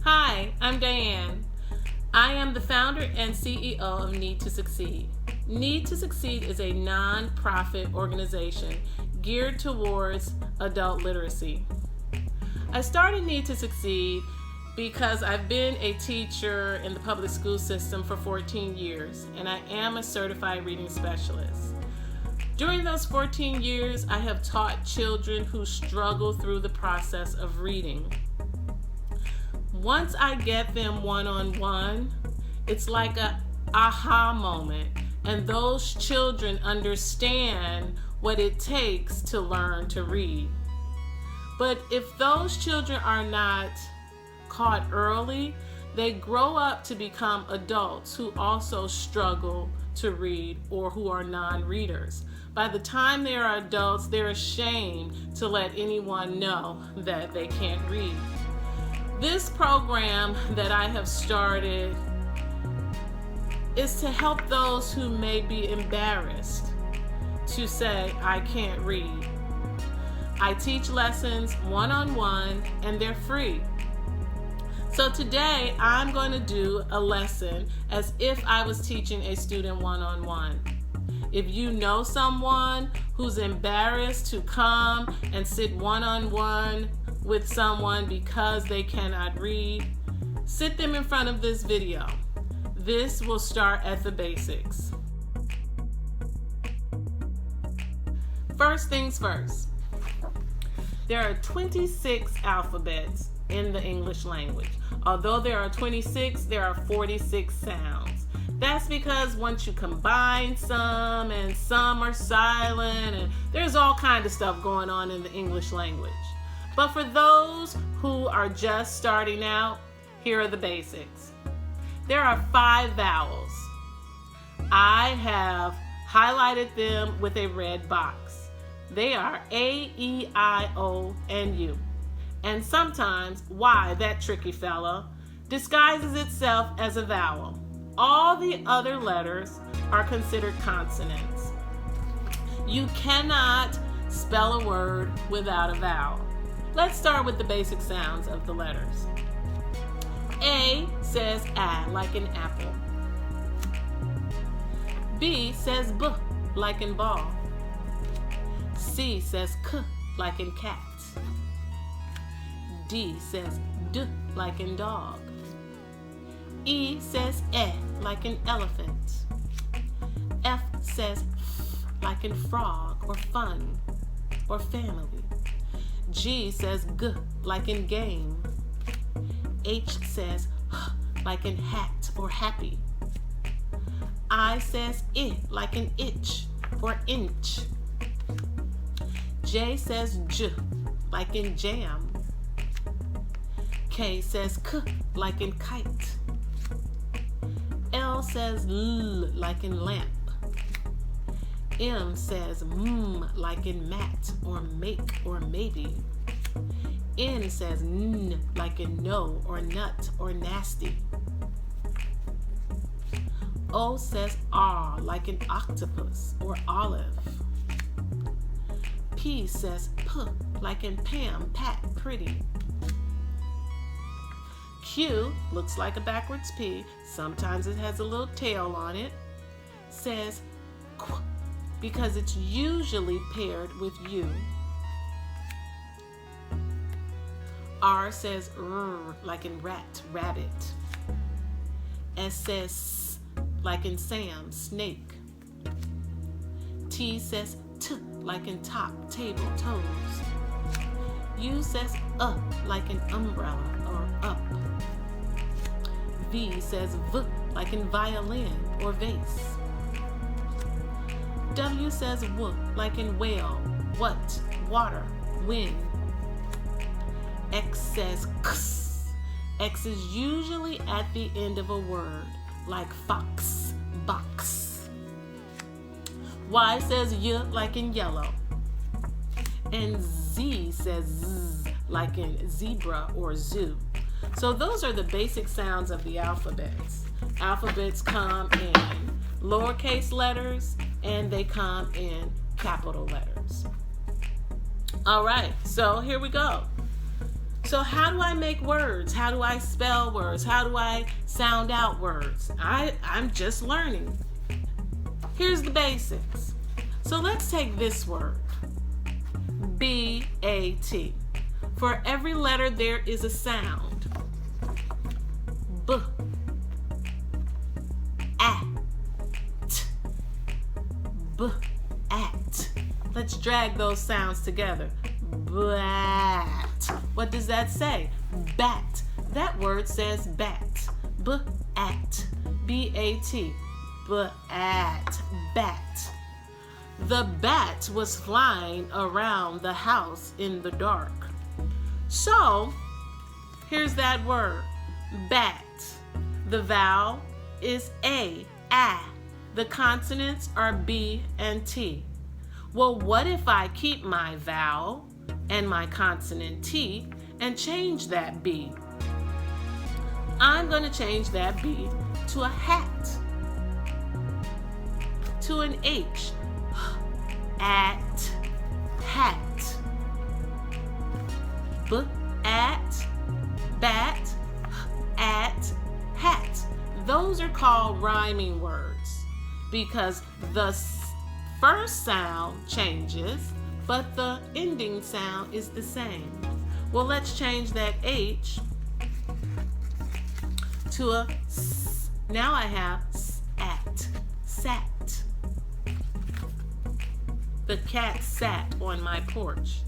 Hi, I'm Diane. I am the founder and CEO of Need to Succeed. Need to Succeed is a non-profit organization geared towards adult literacy. I started Need to Succeed because I've been a teacher in the public school system for 14 years, and I am a certified reading specialist. During those 14 years, I have taught children who struggle through the process of reading. Once I get them one-on-one, it's like an aha moment, and those children understand what it takes to learn to read. But if those children are not caught early, they grow up to become adults who also struggle to read or who are non-readers. By the time they are adults, they're ashamed to let anyone know that they can't read. This program that I have started is to help those who may be embarrassed to say, I can't read. I teach lessons one-on-one, and they're free. So today I'm going to do a lesson as if I was teaching a student one-on-one. If you know someone who's embarrassed to come and sit one-on-one with someone because they cannot read, sit them in front of this video. This will start at the basics. First things first. There are 26 alphabets in the English language. Although there are 26, there are 46 sounds. That's because once you combine some and some are silent, and there's all kinds of stuff going on in the English language. But for those who are just starting out, here are the basics. There are 5 vowels. I have highlighted them with a red box. They are A, E, I, O, and U. And sometimes Y, that tricky fella, disguises itself as a vowel. All the other letters are considered consonants. You cannot spell a word without a vowel. Let's start with the basic sounds of the letters. A says A, like in apple. B says B, like in ball. C says K, like in cat. D says D, like in dog. E says E, like in elephant. F says F, like in frog or fun or family. G says G, like in game. H says H, like in hat or happy. I says I, like in itch or inch. J says J, like in jam. K says K, like in kite. L says L, like in lamp. M says M, like in mat or make or maybe. N says N, like in no or nut or nasty. O says R, like in octopus or olive. P says P, like in Pam, pat, pretty. Q looks like a backwards P. Sometimes it has a little tail on it. Says Qu, because it's usually paired with U. R says R, like in rat, rabbit. S says S, like in Sam, snake. T says T, like in top, table, toes. U says like in umbrella or up. V says V, like in violin or vase. W says W, like in whale, what, water, wind. X says X. X is usually at the end of a word, like fox, box. Y says Y, like in yellow. And Z says Z, like in zebra or zoo. So those are the basic sounds of the alphabets. Alphabets come in lowercase letters and they come in capital letters. All right, so here we go. So how do I make words? How do I spell words? How do I sound out words? I'm just learning. Here's the basics. So let's take this word, B-A-T. For every letter there is a sound. B, at, b, at. Let's drag those sounds together. Bat. What does that say? Bat. That word says bat. B-at. B-A-T. B-at. Bat. The bat was flying around the house in the dark. So, here's that word, bat. The vowel is A. The consonants are B and T. Well, what if I keep my vowel and my consonant T and change that B? I'm going to change that B to a hat, to an H, at, hat. B, at, bat, at, hat. Those are called rhyming words because the first sound changes, but the ending sound is the same. Well, let's change that H to a S. Now I have at, sat. The cat sat on my porch.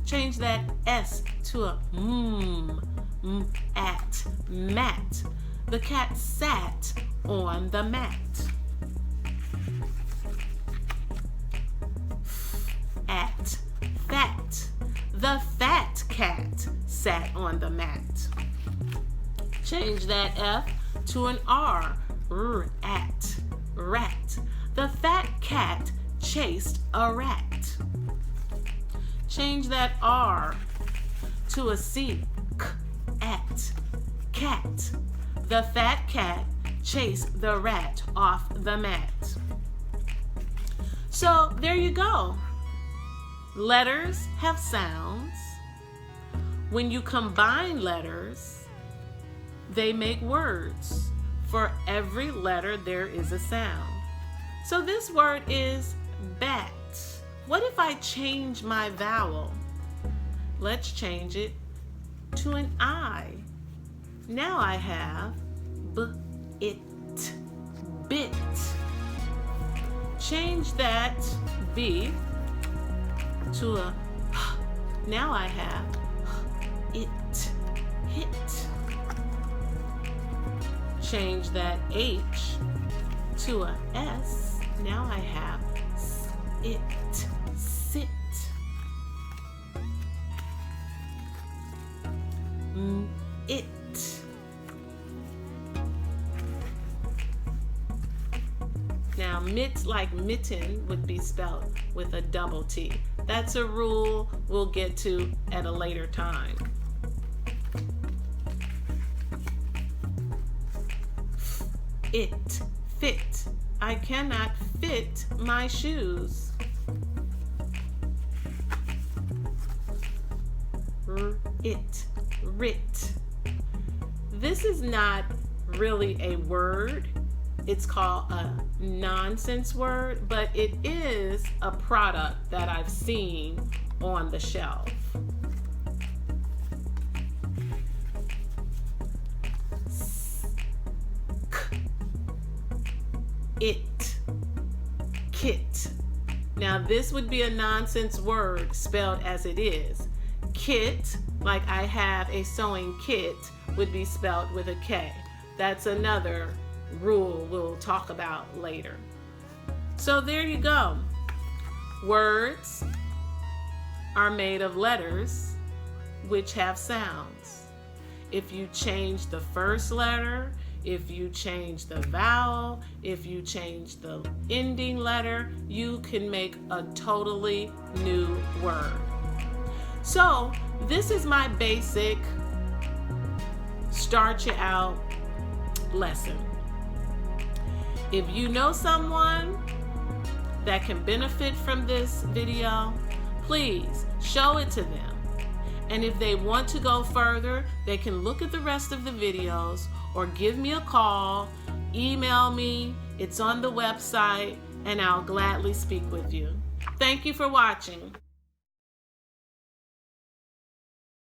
Change that S to a at, mat. The cat sat on the mat. At, fat. The fat cat sat on the mat. Change that F to an R, at, rat. The fat cat chased a rat. Change that R to a C, at, cat. The fat cat chased the rat off the mat. So there you go. Letters have sounds. When you combine letters, they make words. For every letter there is a sound. So this word is bat. What if I change my vowel? Let's change it to an I. Now I have b-it, bit. Change that B to a h. Now I have it, hit. Change that H to a S. Now I have it, sit. It. Now, mit, like mitten, would be spelled with a double T. That's a rule we'll get to at a later time. It, fit. I cannot fit my shoes. It, writ. This is not really a word. It's called a nonsense word, but it is a product that I've seen on the shelf. It, kit. Now this would be a nonsense word spelled as it is. Kit, like I have a sewing kit, would be spelled with a K. That's another rule we'll talk about later. So there you go. Words are made of letters which have sounds. If you change the first letter, if you change the vowel, if you change the ending letter, you can make a totally new word. So this is my basic start you out lesson. If you know someone that can benefit from this video, please show it to them And if they want to go further, they can look at the rest of the videos or give me a call, email me. It's on the website, and I'll gladly speak with you. Thank you for watching.